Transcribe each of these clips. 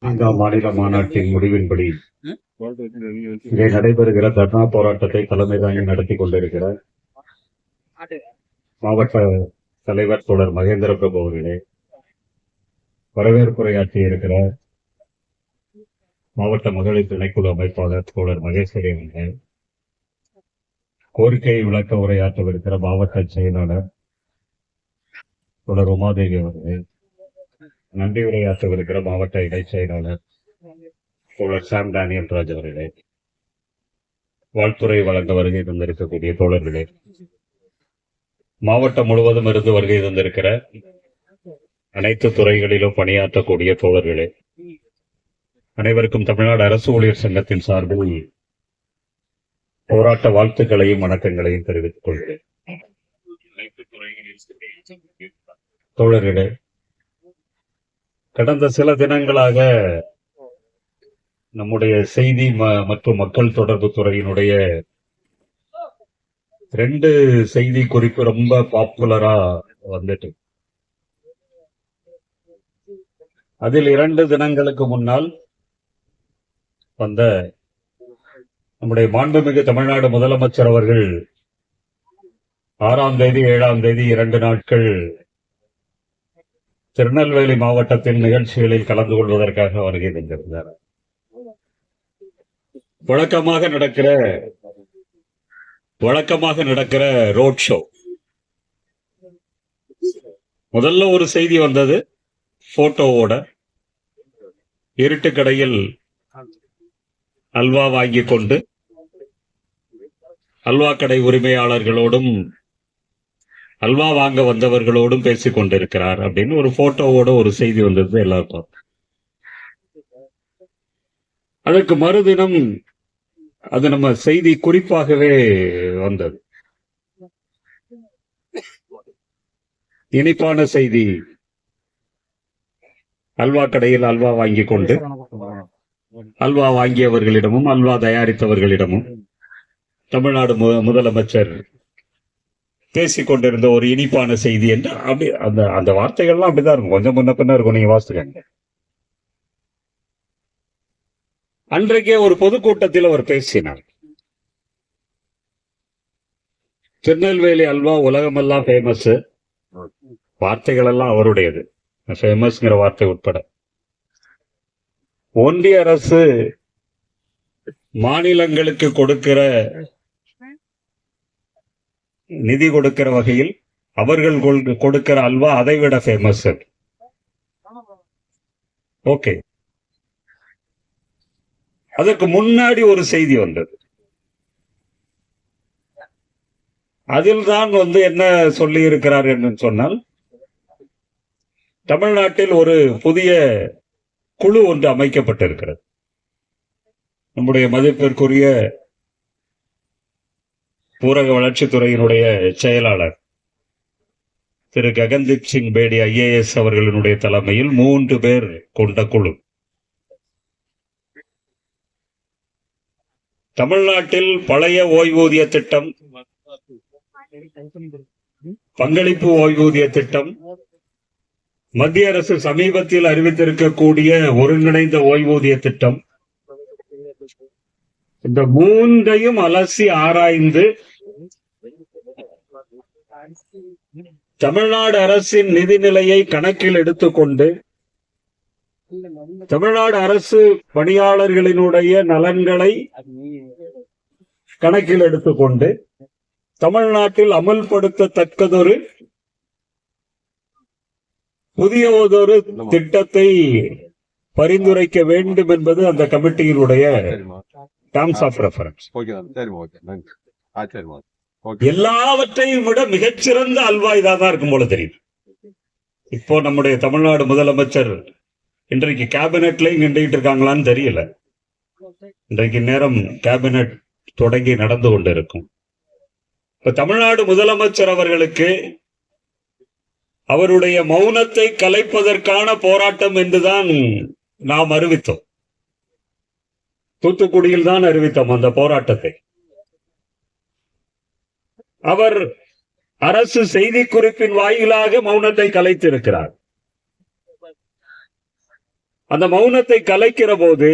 மாநில மாநாட்டின் முடிவின்படி இங்கே நடைபெறுகிற தர்ணா போராட்டத்தை தலைமை தாங்கி நடத்தி கொண்டிருக்கிற மாவட்ட தலைவர் தோழர் மகேந்திர பிரபு அவர்களே, வரவேற்புரையாற்றி இருக்கிற மாவட்ட மகளிர் துணைக்குழு அமைப்பாளர் தோழர் மகேஸ்வரி அவர்களே, கோரிக்கையை விளக்க உரையாற்றவிருக்கிற மாவட்ட செயலாளர் தோழர் உமாதேவி அவர்களே, நன்றி உரையாற்றவிருக்கிற மாவட்ட இடைச் செயலாளர் தோழர் சாம் டேனியல் ராஜ் அவர்களே, வாழ்த்துறை வழங்க வருகை தந்திருக்கக்கூடிய தோழர்களே, மாவட்டம் முழுவதும் இருந்து வருகை தந்திருக்கிற அனைத்து துறைகளிலும் பணியாற்றக்கூடிய தோழர்களே, அனைவருக்கும் தமிழ்நாடு அரசு ஊழியர் சங்கத்தின் சார்பில் போராட்ட வாழ்த்துக்களையும் வணக்கங்களையும் தெரிவித்துக் கொள்கிறேன். தோழர்களே, கடந்த சில தினங்களாக நம்முடைய செய்தி மற்றும் மக்கள் தொடர்பு துறையினுடைய 2 செய்தி குறிப்பு ரொம்ப பாப்புலரா வந்துட்டு, அதில் 2 தினங்களுக்கு முன்னால் வந்த நம்முடைய மாண்புமிகு தமிழ்நாடு முதலமைச்சர் அவர்கள் 6ஆம் தேதி 7ஆம் தேதி 2 நாட்கள் திருநெல்வேலி மாவட்டத்தின் நிகழ்ச்சிகளில் கலந்து கொள்வதற்காக வருகை தந்திருந்தார். வழக்கமாக நடக்கிற ரோட் ஷோ, முதல்ல ஒரு செய்தி வந்தது போட்டோவோட, இருட்டு கடையில் அல்வா வாங்கிக் கொண்டு அல்வா கடை உரிமையாளர்களோடும் அல்வா வாங்க வந்தவர்களோடும் பேசிக் கொண்டிருக்கிறார் அப்படின்னு ஒரு போட்டோவோட ஒரு செய்தி வந்தது எல்லாருக்கும். அதற்கு மறுதினம் அது நம்ம செய்தி குறிப்பாகவே வந்தது. இனிப்பான செய்தி, அல்வா கடையில் அல்வா வாங்கிக் கொண்டு அல்வா வாங்கியவர்களிடமும் அல்வா தயாரித்தவர்களிடமும் தமிழ்நாடு முதலமைச்சர் பேசிக் கொண்டிருந்த ஒரு இனிப்பான செய்தி என்று அப்படி அந்த வார்த்தைகள்லாம் அப்படிதான் இருக்கும், கொஞ்சம் முன்ன பின்ன இருக்கும். நீங்க வாசிக்கங்க. அன்றைக்கே ஒரு பொதுக்கூட்டத்தில் அவர் பேசினார், திருநெல்வேலி அல்வா உலகமெல்லாம் ஃபேமஸ். வார்த்தைகள் எல்லாம் அவருடையது, ஃபேமஸ்ங்கிற வார்த்தை உட்பட. ஒன்றிய அரசு மாநிலங்களுக்கு கொடுக்கிற நிதி கொடுக்கிற வகையில் அவர்கள் கொடுக்கிற அல்வா அதைவிட ஃபேமஸ். ஓகே, அதற்கு முன்னாடி ஒரு செய்தி வந்தது. அதில் தான் என்ன சொல்லி இருக்கிறார் என்று சொன்னால், தமிழ்நாட்டில் ஒரு புதிய குழு ஒன்று அமைக்கப்பட்டிருக்கிறது. நம்முடைய மதிப்பிற்குரிய ஊரக வளர்ச்சித்துறையினுடைய செயலாளர் திரு ககன்தீப் சிங் பேடி IAS அவர்களினுடைய தலைமையில் 3 பேர் கொண்ட குழு தமிழ்நாட்டில் பழைய ஓய்வூதிய திட்டம், பங்களிப்பு ஓய்வூதிய திட்டம், மத்திய அரசு சமீபத்தில் அறிவித்திருக்கக்கூடிய ஒருங்கிணைந்த ஓய்வூதிய திட்டம், இந்த 3ஐயும் அலசி ஆராய்ந்து தமிழ்நாடு அரசின் நிதிநிலையை கணக்கில் எடுத்துக்கொண்டு தமிழ்நாடு அரசு பணியாளர்களினுடைய நலன்களை கணக்கில் எடுத்துக்கொண்டு தமிழ்நாட்டில் அமல்படுத்தத்தக்கதொரு புதியதொரு திட்டத்தை பரிந்துரைக்க வேண்டும் என்பது அந்த கமிட்டியினுடைய டேர்ம்ஸ் ஆஃப் ரெஃபரன்ஸ். எல்லாவற்றையும் விட மிகச்சிறந்த அல்வா இதான் இருக்கும் போல தெரியுது. இப்போ நம்முடைய தமிழ்நாடு முதலமைச்சர் இன்றைக்கு கேபினெட்ல நின்றுகிட்டு இருக்காங்களான்னு தெரியல. இன்றைக்கு நேரம் கேபினெட் தொடங்கி நடந்து கொண்டிருக்கும். இப்ப தமிழ்நாடு முதலமைச்சர் அவர்களுக்கு அவருடைய மௌனத்தை கலைப்பதற்கான போராட்டம் என்றுதான் நாம் அறிவித்தோம். தூத்துக்குடியில் தான் அறிவித்தோம் அந்த போராட்டத்தை. அவர் அரசு செய்தி குறிப்பின் வாயிலாக மௌனத்தை கலைத்திருக்கிறார். அந்த மௌனத்தை கலைக்கிற போது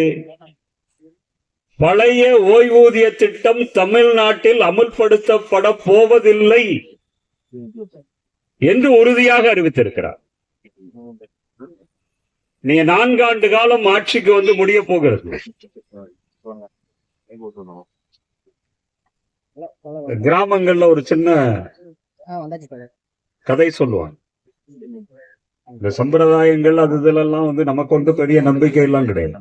பழைய ஓய்வூதிய திட்டம் தமிழ்நாட்டில் அமுல்படுத்தப்பட போவதில்லை என்று உறுதியாக அறிவித்திருக்கிறார். நீ 4 ஆண்டு காலம் ஆட்சிக்கு வந்து முடிய போகிறது. கிராமங்கள்ல ஒரு சின்ன கதை சொல்லுவாங்க. இந்த சம்பிரதாயங்கள் அது இதெல்லாம் வந்து நமக்கு வந்து பெரிய நம்பிக்கை எல்லாம் கிடையாது.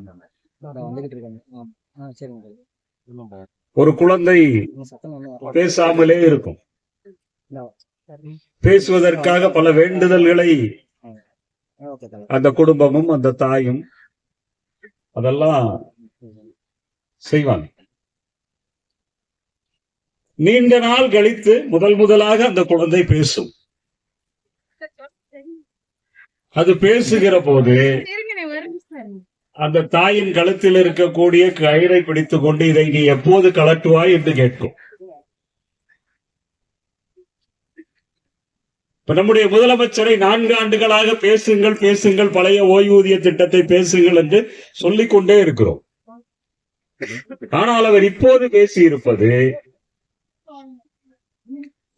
ஒரு குழந்தை பேசாமலே இருக்கும். பேசுவதற்காக பல வேண்டுதல்களை அந்த குடும்பமும் அந்த தாயும் அதெல்லாம் செய்வாங்க. நீண்ட நாள் கழித்து முதலாக அந்த குழந்தை பேசும். அது பேசுகிற போது அந்த தாயின் கழுத்தில் இருக்கக்கூடிய கயிறை பிடித்துக் கொண்டு இதை நீ எப்போது கலட்டுவாய் என்று கேட்கும். இப்ப நம்முடைய முதலமைச்சரை 4 ஆண்டுகளாக பேசுங்கள் பேசுங்கள், பழைய ஓய்வூதிய திட்டத்தை பேசுங்கள் என்று சொல்லிக் கொண்டே இருக்கிறோம். ஆனால் அவர் இப்போது பேசியிருப்பது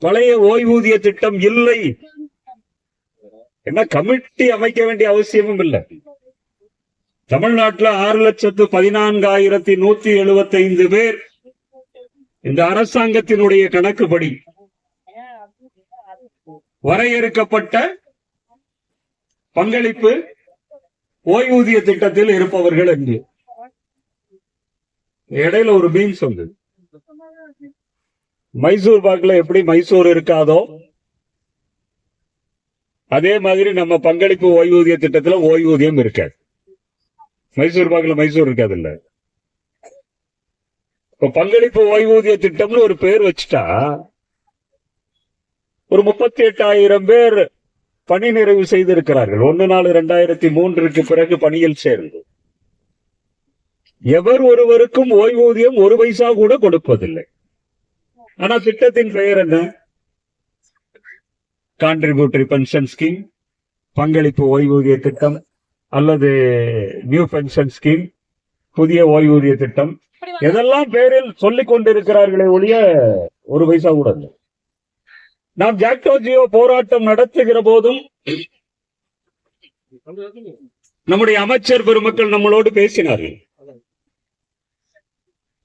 பழைய ஓய்வூதிய திட்டம் இல்லை. என்ன கமிட்டி அமைக்க வேண்டிய அவசியமும் இல்லை. தமிழ்நாட்டில் 6,14,175 பேர் இந்த அரசாங்கத்தினுடைய கணக்குப்படி வரையறுக்கப்பட்ட பங்களிப்பு ஓய்வூதிய திட்டத்தில் இருப்பவர்கள் என்று இடையில ஒரு மீம்ஸ் வந்தது. மைசூர் பாக்ல எப்படி மைசூர் இருக்காதோ அதே மாதிரி நம்ம பங்களிப்பு ஓய்வூதிய திட்டத்துல ஓய்வூதியம் இருக்காது. மைசூர் பாக்ல மைசூர் இருக்காது இல்ல. இப்ப பங்களிப்பு ஓய்வூதிய திட்டம்னு ஒரு பேர் வச்சுட்டா ஒரு 38,000 பேர் பணி நிறைவு செய்திருக்கிறார்கள். 1/4/2003 பிறகு பணியில் சேர்ந்து எவர் ஒருவருக்கும் ஓய்வூதியம் 1 பைசா கூட கொடுப்பதில்லை. ஆனா திட்டத்தின் பெயர் என்ன? கான்ட்ரிபியூட்டரி பென்ஷன் ஸ்கீம், பங்களிப்பு ஓய்வூதிய திட்டம் அல்லது நியூ பென்ஷன் ஸ்கீம், புதிய ஓய்வூதிய திட்டம், எதெல்லாம் பேரில் சொல்லிக் கொண்டிருக்கிறார்களே ஒழிய 1 பைசா கூட இல்லை. நாம் ஜாக்டோ ஜியோ போராட்டம் நடத்துகிற போதும் நம்முடைய அமைச்சர் பெருமக்கள் நம்மளோடு பேசினார்கள்.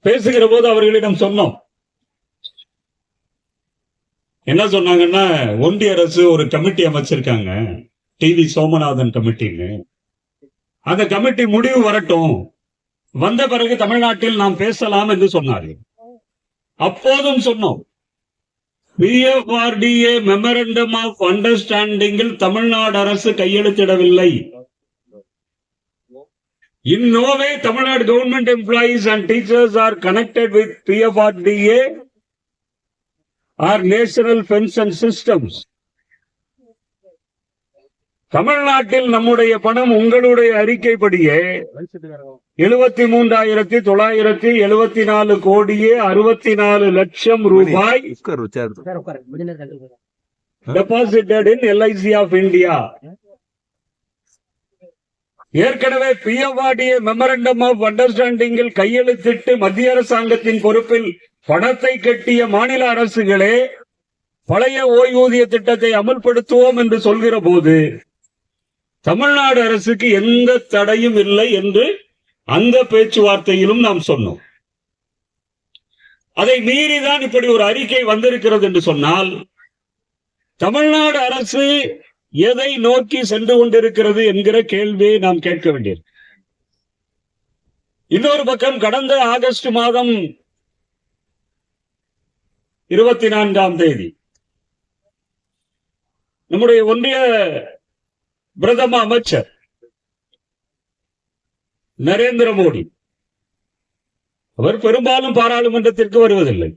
பேசுகிற போது அவர்களிடம் சொன்னோம். என்ன சொன்னாங்கன்னா, ஒன்றிய அரசு ஒரு கமிட்டி அமைச்சிருக்காங்க, டிவி சோமநாதன் கமிட்டின்னு. அந்த கமிட்டி முடிவு வரட்டும், வந்த பிறகு தமிழ்நாட்டில் நாம் பேசலாம் என்று சொன்னார்கள். அப்போதும் சொன்னோம், PFRDA மெமரண்டம் ஆஃப் அண்டர்ஸ்டாண்டிங்கில் தமிழ்நாடு அரசு கையெழுத்திடவில்லை. In no way Tamil government employees and teachers are connected with PFRDA or national pension systems. தமிழ்நாட்டில் நம்முடைய பணம் உங்களுடைய அறிக்கைப்படியே 73,974 கோடியே 64 லட்சம் ரூபாய் deposited in LIC of India. ஏற்கனவே PFRDA மெமரண்டம் ஆஃப் அண்டர்ஸ்டாண்டிங்கில் கையெழுத்திட்டு மத்திய அரசாங்கத்தின் பொறுப்பில் பணத்தை கட்டிய மாநில அரசுகளே பழைய ஓய்வூதிய திட்டத்தை அமல்படுத்துவோம் என்று சொல்கிற போது தமிழ்நாடு அரசுக்கு எந்த தடையும் இல்லை என்று அந்த பேச்சுவார்த்தையிலும் நாம் சொன்னோம். அதை மீறிதான் இப்படி ஒரு அறிக்கை வந்திருக்கிறது என்று சொன்னால் தமிழ்நாடு அரசு எதை நோக்கி சென்று கொண்டிருக்கிறது என்கிற கேள்வியை நாம் கேட்க வேண்டியது. இன்னொரு பக்கம் கடந்த ஆகஸ்ட் மாதம் 24ஆம் தேதி நம்முடைய ஒன்றிய பிரதம அமைச்சர் நரேந்திர மோடி அவர் பெரும்பாலும் பாராளுமன்றத்திற்கு வருவதில்லை.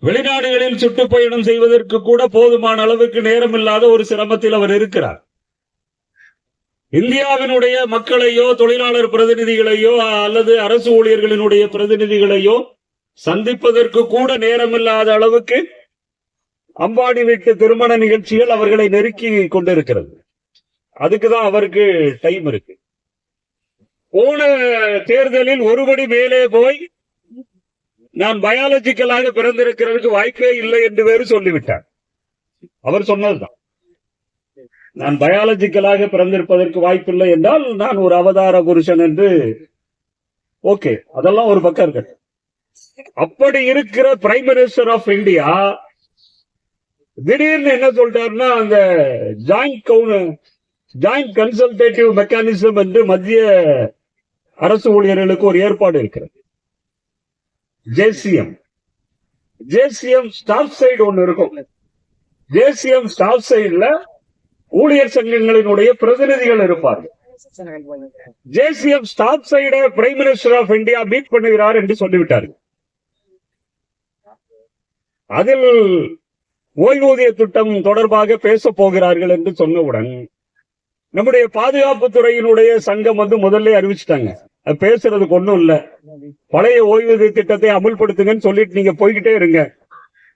வெளிநாடுகளில் சுற்றுப்பயணம் செய்வதற்கு கூட போதுமான அளவுக்கு நேரம் இல்லாத ஒரு சிரமத்தில் அவர் இருக்கிறார். இந்தியாவினுடைய மக்களையோ தொழிலாளர் பிரதிநிதிகளையோ அல்லது அரசு ஊழியர்களினுடைய பிரதிநிதிகளையோ சந்திப்பதற்கு கூட நேரமில்லாத அளவுக்கு அம்பானி வீட்டு திருமண நிகழ்ச்சிகள் அவர்களை நெருக்கி கொண்டிருக்கிறது. அதுக்குதான் அவருக்கு டைம் இருக்கு. போன தேர்தலில் ஒருபடி மேலே போய் நான் பயாலஜிக்கலாக பிறந்திருக்கிறதுக்கு வாய்ப்பே இல்லை என்று வேறு சொல்லிவிட்டார். அவர் சொன்னதுதான், நான் பயாலஜிக்கலாக பிறந்திருப்பதற்கு வாய்ப்பில்லை என்றால் நான் ஒரு அவதார புருஷன் என்று. ஓகே, அதெல்லாம் ஒரு பக்கம் இருக்கு. அப்படி இருக்கிற பிரைம் மினிஸ்டர் ஆஃப் இந்தியா திடீர்னு என்ன சொல்றாருன்னா, அந்த ஜாயிண்ட் கன்சல்டேட்டிவ் மெக்கானிசம் என்று மத்திய அரசு ஊழியர்களுக்கு ஒரு ஏற்பாடு இருக்கிறது. ஜேசிஎம் ஸ்டாஃப் சைடு ஒன்னு இருக்கும். ஜேசிஎம் ஸ்டாஃப் சைடுல ஊழியர் சங்கங்களினுடைய பிரதிநிதிகள் இருப்பார்கள். JCM staff side prime minister of India meet பண்ணுகிறார் என்று சொல்லிவிட்டார்கள். அதில் ஓய்வூதிய திட்டம் தொடர்பாக பேச போகிறார்கள் என்று சொன்னவுடன் நம்முடைய பாதுகாப்பு துறையினுடைய சங்கம் முதல்ல அறிவிச்சிட்டாங்க, அது பேசுறதுக்கு ஒண்ணும் இல்ல, பழைய ஓய்வூதிய திட்டத்தை அமுல்படுத்துங்கன்னு சொல்லிட்டு நீங்க போய்கிட்டே இருங்க,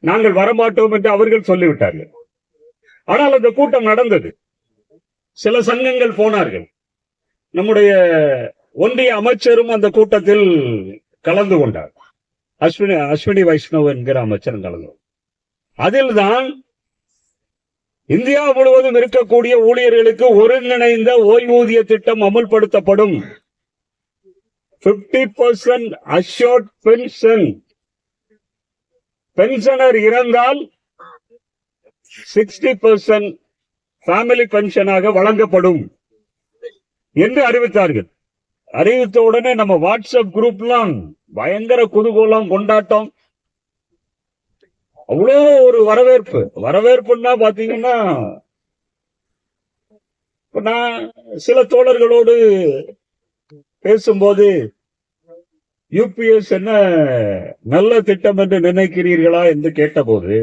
நாங்கள் வரமாட்டோம் என்று அவர்கள் சொல்லிவிட்டார்கள். ஆனால் அந்த கூட்டம் நடந்தது. சில சங்கங்கள் போனார்கள். நம்முடைய ஒன்றிய அமைச்சரும் அந்த கூட்டத்தில் கலந்து கொண்டார். அஸ்வினி வைஷ்ணவ் என்கிற அமைச்சர் கலந்து. அதில்தான் இந்தியா முழுவதும் இருக்கக்கூடிய ஊழியர்களுக்கு ஒருங்கிணைந்த ஓய்வூதிய திட்டம் அமுல்படுத்தப்படும். 50% அஷ்யூர்ட் பென்ஷன், பென்ஷனர் இறந்தால் 60% ஃபேமிலி பென்ஷனாக வழங்கப்படும் என்று அறிவித்தார்கள். அறிவித்த உடனே நம்ம வாட்ஸ்அப் குரூப்லாம் பயங்கர குதூகலம், கொண்டாட்டம், அவ்வளோ ஒரு வரவேற்புன்னா பாத்தீங்கன்னா, நான் சில தோழர்களோடு பேசும்போது யூபிஎஸ் என்ன நல்ல திட்டம் என்று நினைக்கிறீர்களா என்று கேட்டபோது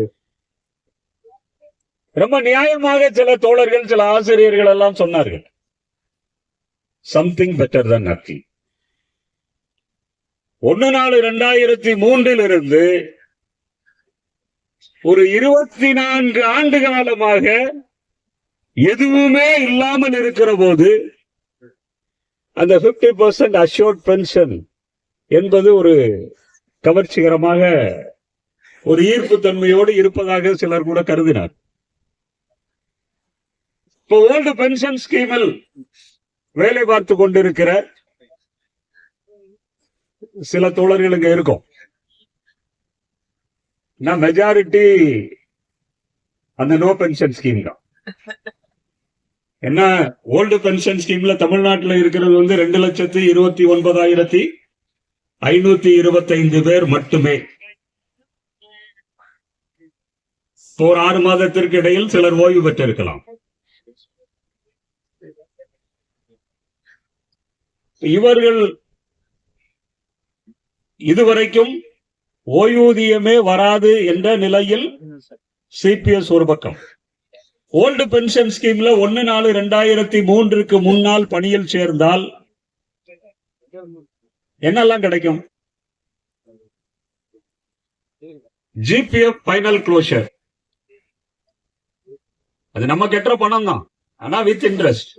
ரொம்ப நியாயமாக சில தோழர்கள், சில ஆசிரியர்கள் எல்லாம் சொன்னார்கள், சம்திங் பெட்டர் than nothing. 1/4/2003 இருந்து ஒரு 24 ஆண்டு காலமாக எதுவுமே இல்லாமல் இருக்கிற போது அந்த 50% அஷ்யூர்ட் பென்ஷன் என்பது ஒரு கவர்ச்சிகரமாக, ஒரு ஈர்ப்பு தன்மையோடு இருப்பதாக சிலர் கூட கருதினார். இப்போ ஓல்டு பென்ஷன் ஸ்கீமில் வேலை பார்த்து கொண்டிருக்கிற சில தோழர்களுக்கு இருக்கும். மெஜாரிட்டி அந்த நோ பென்ஷன் ஸ்கீம் தான். என்ன, ஓல்டு பென்ஷன் ஸ்கீம்ல தமிழ்நாட்டில் இருக்கிறது 2,29,525 பேர் மட்டுமே. ஒரு 6 மாதத்திற்கு இடையில் சிலர் ஓய்வு பெற்றிருக்கலாம். இவர்கள் இதுவரைக்கும் ஓய்வூதியமே வராது என்ற நிலையில் சிபிஎஸ் ஒரு பக்கம். ஓல்டு பென்ஷன் ஸ்கீம்ல 1/4/2003 முன்னால் பணியில் சேர்ந்தால் என்னெல்லாம் கிடைக்கும்? ஜிபிஎஃப் ஃபைனல் க்ளோஷர், அது நம்ம கெட்டுற பணம் தான், ஆனா வித் இன்ட்ரெஸ்ட்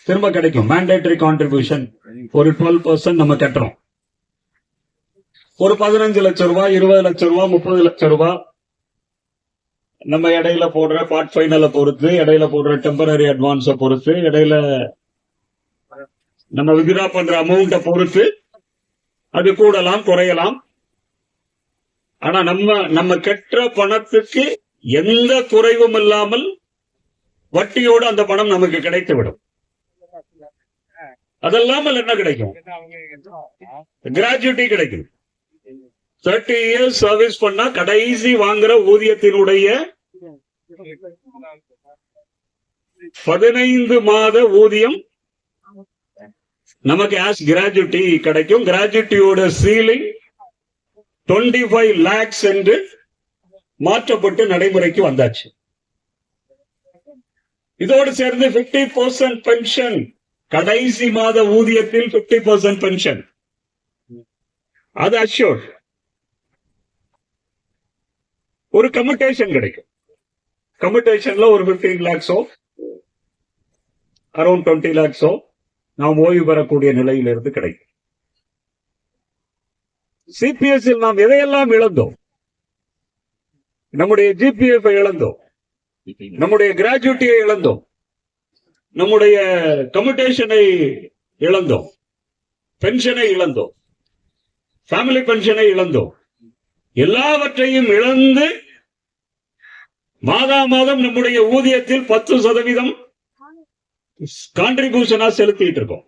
திரும்ப கிடைக்கும். மேண்டேட்டரி கான்ட்ரிபியூஷன் ஒரு 12% நம்ம கட்டுறோம். ஒரு 15 லட்சம் ரூபாய், 20 லட்சம் ரூபாய், 30 லட்சம் ரூபாய் நம்ம இடையில போடுற பார்ட் ஃபைனலை பொறுத்து, இடையில போடுற டெம்பரரி அட்வான்ஸை பொறுத்து, இடையில நம்ம வித்ட்ரா பண்ற அமௌண்ட்டை பொறுத்து அது கூடலாம் குறையலாம். ஆனா நம்ம கட்டுற பணத்துக்கு எந்த குறைவும் இல்லாமல் வட்டியோடு அந்த பணம் நமக்கு கிடைத்து விடும். அதெல்லாமல் என்ன கிடைக்கும்? கிராஜுவிட்டி கிடைக்கும். 30 இயர்ஸ் சர்வீஸ் பண்ணா கடைசி வாங்குற ஊதியத்தினுடைய 15 மாத ஊதியம் நமக்கு ஆஸ் கிராஜுவிட்டி கிடைக்கும். கிராஜுவிட்டியோட சீலிங் 25 lakhs என்று மாற்றப்பட்டு நடைமுறைக்கு வந்தாச்சு. இதோடு சேர்ந்து 50% பென்ஷன், கடைசி மாத ஊதியத்தில் 50% பென்ஷன், அது அஷ்யூர்ட். ஒரு கம்யூட்டேஷன் கிடைக்கும். கம்யூட்டேஷன்ல ஒரு 15 lakhs அரௌண்ட் 20 lakhs நாம் ஓய்வு பெறக்கூடிய நிலையிலிருந்து கிடைக்கும். சிபிஎஸ்இல் நாம் எதையெல்லாம் இழந்தோம்? நம்முடைய ஜிபிஎஃப் இழந்தோம், நம்முடைய கிராஜுவிட்டியை இழந்தோம், நம்முடைய கம்யூட்டேஷனை இழந்தோம், பென்ஷனை இழந்தோம், ஃபேமிலி பென்ஷனை இழந்தோம். எல்லாவற்றையும் இழந்து மாதா மாதம் நம்முடைய ஊதியத்தில் 10% கான்ட்ரிபியூஷனா செலுத்திட்டு இருக்கோம்.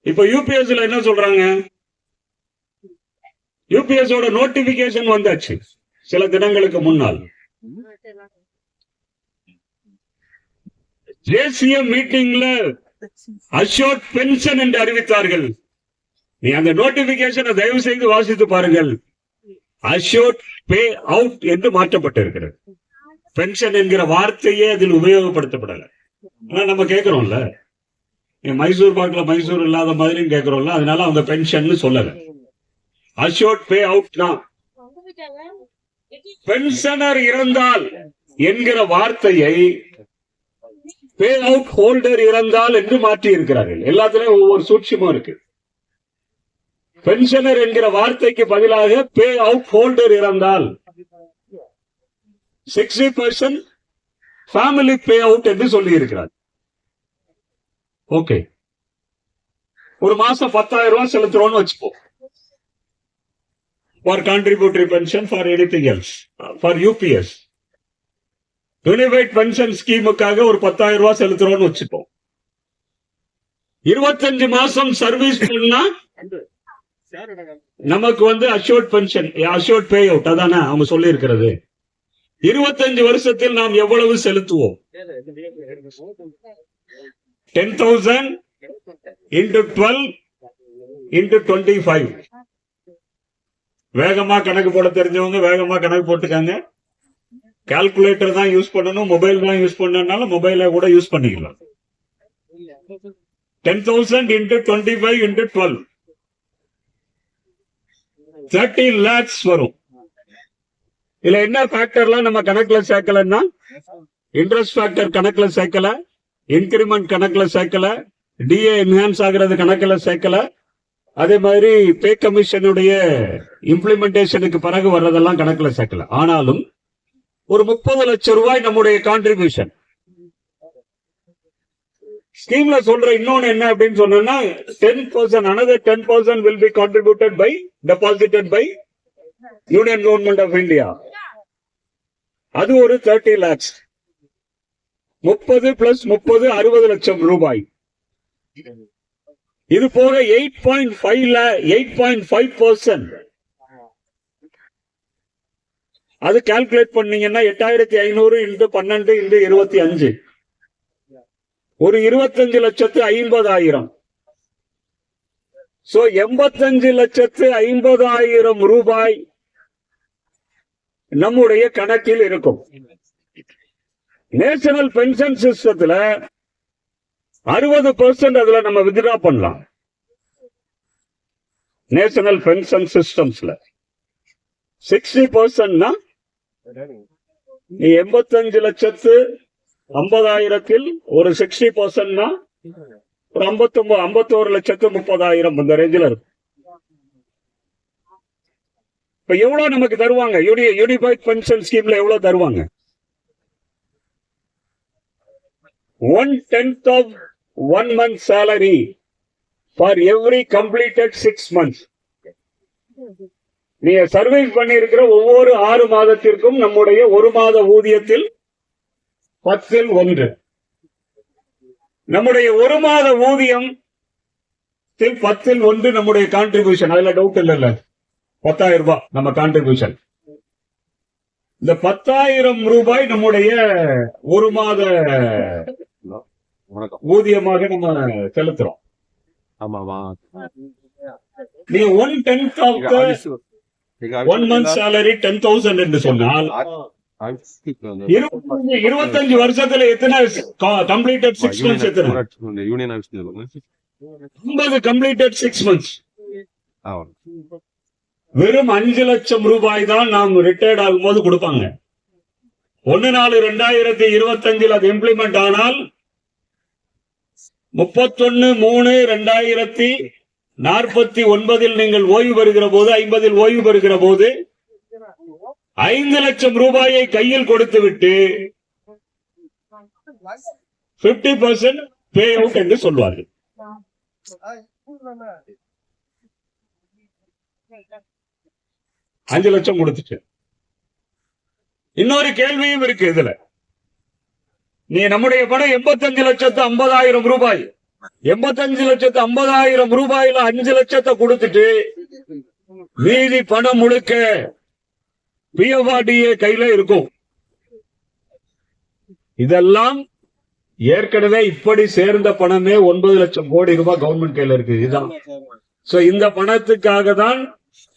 இப்ப யூபிஎஸ்ல என்ன சொல்றாங்க? யூபிஎஸ் ஓட நோட்டிபிகேஷன் வந்தாச்சு சில தினங்களுக்கு முன்னால். தேசிய மீட்டிங்ல அஷ்யூர்ட் பென்ஷன் என்று அறிவித்தார்கள். நீ அந்த நோட்டிபிகேஷனை தயவு செய்து வாசித்து பாருங்கள். அஷ்யூர்ட் பே அவுட் என்று மாற்றப்பட்டிருக்கிறது. பென்ஷன் என்கிற வார்த்தையே அதில் உபயோகப்படுத்தப்படல. ஆனா நம்ம கேட்கிறோம்ல, மைசூர் பாக்குல மைசூர் இல்லாத மாதிரி கேட்கிறோம்ல, அதனால அவங்க பென்ஷன் சொல்லல, அஷ்யூர்ட் பே அவுட் தான். பென்ஷனர் இறந்தால் என்கிற வார்த்தையை பே அவுட் ஹோல்டர் இறந்தால் என்று மாற்றி இருக்கிறார்கள். எல்லாத்திலும் ஒவ்வொரு சூட்சமும் இருக்கு. பென்ஷனர் என்கிற வார்த்தைக்கு பதிலாக பே அவுட் ஹோல்டர் இறந்தால் 60% ஃபேமிலி பே அவுட் என்று சொல்லி இருக்கிறார். ஓகே, ஒரு மாசம் 10,000 ரூபாய் செலுத்துறோம்னு வச்சுப்போம். For contributory pension, for anything else, for UPS, unified pension ஸ்கீமுக்காக ஒரு 10,000 ரூபாய் செலுத்துறோம்னு வச்சுப்போம். 25 மாசம் சர்வீஸ் பண்ணா நமக்கு assured pension, assured pay out, அதானே அவங்க சொல்லி இருக்கிறது. 25 வருஷத்தில் நாம் எவ்வளவு செலுத்துவோம்? 10,000 into 12 into 25. வேகமா கணக்கு போட தெரிஞ்சவங்க வேகமா கணக்கு போட்டுக்காங்க. கால்குலேட்டர் தான் யூஸ் பண்ணணும், மொபைல் தான் யூஸ் பண்ணனால மொபைல கூட யூஸ் பண்ணிக்கலாம். 10,000 into 25 into 12, 30 lakhs வரும். இதுல என்ன ஃபேக்டர்லாம் நம்ம கணக்குல சேர்க்கலன்னா, இன்ட்ரெஸ்ட் ஃபேக்டர் கணக்குல சேர்க்கல, இன்கிரிமெண்ட் கணக்குல சேர்க்கல, டிஏ என்ஹான்ஸ் ஆகிறது கணக்குல சேர்க்கல, அதே மாதிரி பே கமிஷனுடைய இம்ப்ளிமெண்டேஷனுக்கு பிறகு வர்றதெல்லாம் கணக்குல சேர்க்கல. ஆனாலும் ஒரு 30 லட்சம் ரூபாய் நம்முடைய கான்ட்ரிபியூஷன் ஸ்கீம்ல சொல்ற இன்னொன்னு என்ன அப்படின்னு சொன்னா, 10%, another 10% will be deposited by Union Government of India. அது ஒரு 30 lakhs. 30 plus 30 60 லட்சம் ரூபாய். இது போக 8.5%. அது கால்குலேட் பண்ணீங்கன்னா 8,500 into 12 into 25. ஒரு 25,50,000. சோ 85,50,000 ரூபாய் நம்முடைய கணக்கில் இருக்கும். நேஷனல் பென்ஷன் சிஸ்டத்துல 60% அதுல நம்ம வித்ட்ரா பண்ணலாம். நேஷனல் பென்ஷன் சிஸ்டம்ஸ்ல 60%னா நீ 85,50,000 ஒரு 60%னா ஒரு 51,30,000 இந்த ரேஞ்சில் இருக்கும். இப்ப எவ்வளவு நமக்கு தருவாங்க? யூனிஃபைட் பென்ஷன் ஸ்கீம்ல எவ்வளவு தருவாங்க? 1/10 of 1 month salary for every completed 6 months. நீ சர்வீஸ் பண்ணி இருக்கிற ஒவ்வொரு 6 மாதத்திற்கும் நம்முடைய ஒரு மாத ஊதியத்தில் 10/1. நம்முடைய ஒரு மாத ஊதியம் 10/1 நம்முடைய கான்ட்ரிபியூஷன். அதுல டவுட் இல்ல, 10,000 ரூபாய் நம்ம கான்ட்ரிபியூஷன். இந்த 10,000 ரூபாய் நம்முடைய ஒரு மாத ஊதியமாக நம்ம செலுத்துறோம். நீங்க 1/10 of the 1 month salary 10,000 என்று சொன்னால் 25 வருஷத்துல எத்தனை கம்ப்ளீட்டட் 6 months? எத்தனை 50 கம்ப்ளீட்டட் 6 months. வெறும் 5 லட்சம் ரூபாய் தான் நாம் ரிட்டையர்ட் ஆகும்போது கொடுப்பாங்க. 1/4/2025 அது இம்ப்ளிமெண்ட் ஆனால் 31/3/2049 நீங்கள் ஓய்வு பெறுகிற போது 50 ஓய்வு பெறுகிற போது 5 லட்சம் ரூபாயை கையில் கொடுத்துவிட்டு 50% பே அவுட் என்று சொல்வார்கள். அஞ்சு லட்சம் கொடுத்துட்டு இன்னொரு கேள்வியும் இருக்கு இதுல. நீ நம்முடைய பணம் 85,50,000 ரூபாய், 85,50,000 ரூபாயில 5 லட்சத்தை கொடுத்துட்டு மீதி பணம் முழுக்க பிஎஃப்ஆர்டிஏ கையில இருக்கும். இதெல்லாம் ஏற்கனவே இப்படி சேர்ந்த பணமே 9 லட்சம் கோடி ரூபாய் கவர்மெண்ட் கையில இருக்கு. இதுதான். சோ இந்த பணத்துக்காக தான்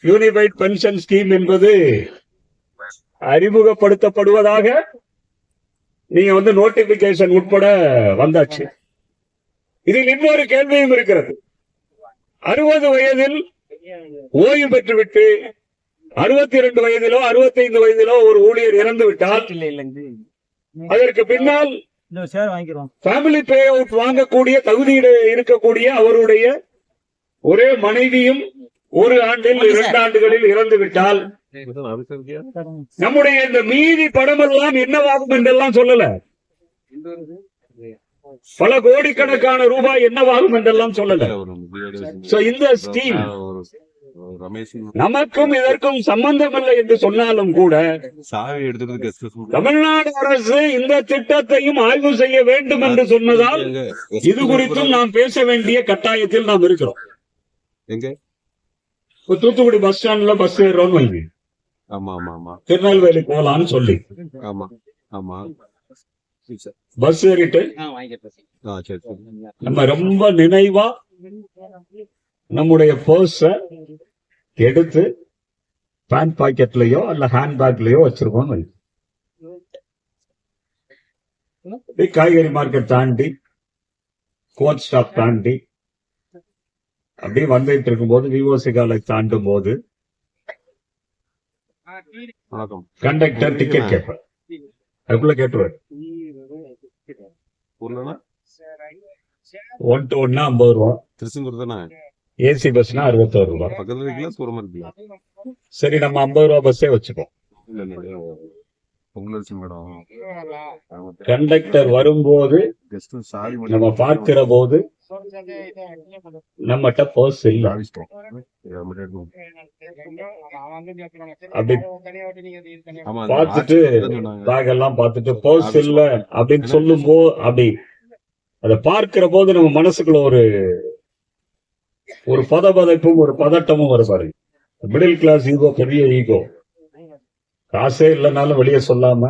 யூனிஃபைட் பென்ஷன் ஸ்கீம் என்பது அறிமுகப்படுத்தப்படுவதாக நீங்க நோட்டிபிகேஷன் உட்பட வந்தாச்சு. இதில் இன்னொரு கேள்வியும் இருக்கிறது. 60 வயதில் ஓய்வு பெற்றுவிட்டு 62 வயதிலோ 65 வயதிலோ ஒரு ஊழியர் இறந்து விட்டால் அதற்கு பின்னால் ஃபேமிலி பே அவுட் வாங்கக்கூடிய தகுதியில் இருக்கக்கூடிய அவருடைய ஒரே மனைவியும் 1 ஆண்டில் 2 ஆண்டுகளில் இறந்து விட்டால் நம்முடைய இந்த மீதி பணமெல்லாம் என்னவாகும் என்றெல்லாம் சொல்லல. பல கோடிக்கணக்கான ரூபாய் என்னவாகும் என்றெல்லாம் சொல்லல. இந்த ஸ்கீம் நமக்கும் இதற்கும் சம்பந்தம் இல்லை என்று சொன்னாலும் கூட தமிழ்நாடு அரசு இந்த திட்டத்தையும் ஆய்வு செய்ய வேண்டும் என்று சொன்னதால் இது குறித்தும் நாம் பேச வேண்டிய கட்டாயத்தில் நாம் இருக்கிறோம். தூத்துக்குடி பஸ் ஸ்டாண்ட்ல பஸ் ஏறோம்னு வைங்க, திருநெல்வேலி போலான்னு சொல்லி பஸ் ஏறிட்டு நம்ம ரொம்ப நினைவா நம்முடைய பர்ஸ எடுத்து பேண்ட் பாக்கெட்லயோ அல்ல ஹேண்ட் பேக்லயோ வச்சிருக்கோம். காய்கறி மார்க்கெட் தாண்டி கோச் ஸ்டாப் தாண்டி அப்படியே வந்துட்டு இருக்கும் போது விவோசி காலேஜ் தாண்டும் போது கண்டக்டர் டிக்கெட் கேட்பார். அதுக்குள்ள கேட்டுருவார் 1 to 1 50 ரூபா, ஏசி பஸ்னா 61 ரூபாய். சரி நம்ம 50 ரூபா பஸ்ஸே வச்சுப்போம். கண்டக்டர் வரும்போது நம்ம பார்க்கிற போது நம்மகிட்ட பர்ஸ் இல்ல, அப்படி பார்த்துட்டு பேக் எல்லாம் பார்த்துட்டு பர்ஸ் இல்ல அப்படின்னு சொல்லும் போது அப்படி அதை பார்க்கிற போது நம்ம மனசுக்குள்ள ஒரு பதபதைப்பும் ஒரு பதட்டமும் வருவாரு. மிடில் கிளாஸ் ஈகோ, பெரிய ஈகோ. காசே இல்லைனாலும் வெளியே சொல்லாம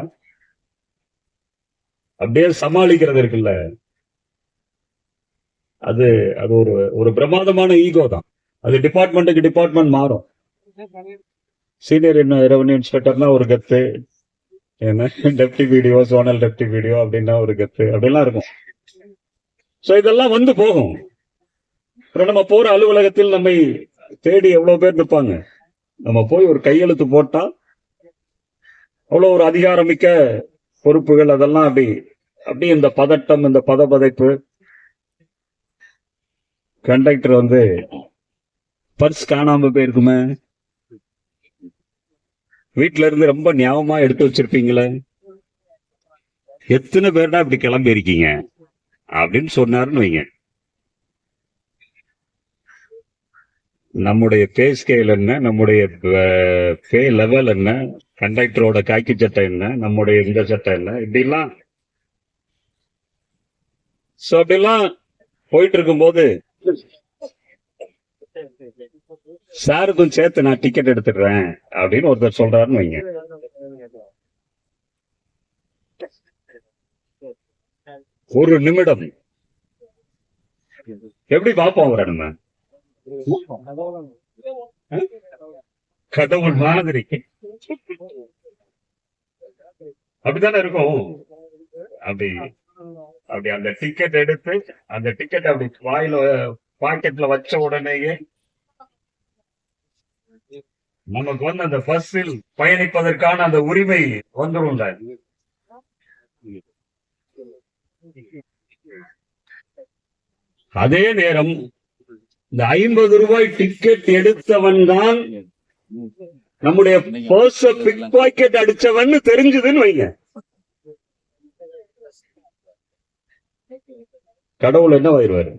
அப்படியே சமாளிக்கிறது இருக்குல்ல, அது அது ஒரு பிரமாதமான ஈகோ தான். அது டிபார்ட்மெண்ட்டுக்கு டிபார்ட்மெண்ட் மாறும். சீனியர் ரெவன்யூ இன்ஸ்பெக்டர்னா ஒரு கத்து, deputy BDO, zonal deputy BDO அப்படின்னா ஒரு கத்து, அப்படிலாம் இருக்கும். சோ இதெல்லாம் வந்து போகும். நம்ம போற அலுவலகத்தில் நம்மை தேடி எவ்வளவு பேர் நிற்பாங்க. நம்ம போய் ஒரு கையெழுத்து போட்டா அவ்வளவு ஒரு அதிகாரமிக்க பொறுப்புகள், அதெல்லாம் அப்படி இந்த பதட்டம், இந்த பதபதைப்பு. கண்டக்டர் பர்ஸ் காணாம போயிருக்குமே, வீட்டுல இருந்து ரொம்ப ஞாபகமா எடுத்து வச்சிருப்பீங்களே, எத்தனை பேர்டா இப்படி கிளம்பி இருக்கீங்க அப்படின்னு சொன்னாருன்னு வைங்க. நம்முடைய பே ஸ்கேல் என்ன, நம்முடைய பே லெவல் என்ன, கண்டக்டரோட காக்கி சட்டை என்ன, நம்முடைய இந்த சட்டை என்ன, இப்படிலாம் அப்படிலாம் போயிட்டு இருக்கும்போது சாருக்கும் சேர்த்து நான் டிக்கெட் எடுத்துடுறேன் அப்படின்னு ஒருத்தர் சொல்றாருன்னு வைங்க. ஒரு நிமிடம் எப்படி பார்ப்போம் அவரை நம்ம? கடவுள் மாதிரி அப்படித்தானே இருக்கும். அப்படி அந்த டிக்கெட் எடுத்து அந்த டிக்கெட் அப்படி வாயில பாக்கெட்ல வச்ச உடனேயே நமக்கு அந்த பஸ்ஸில் பயணிப்பதற்கான அந்த உரிமை வந்துடும். அதே நேரம் இந்த 50 ரூபாய் டிக்கெட் எடுத்தவன் தான் நம்முடைய பர்ஸ பிக் பாக்கெட் அடிச்சவன் தெரிஞ்சதுன்னு வைங்க, கடவுள் என்ன ஆயிடுவாரு?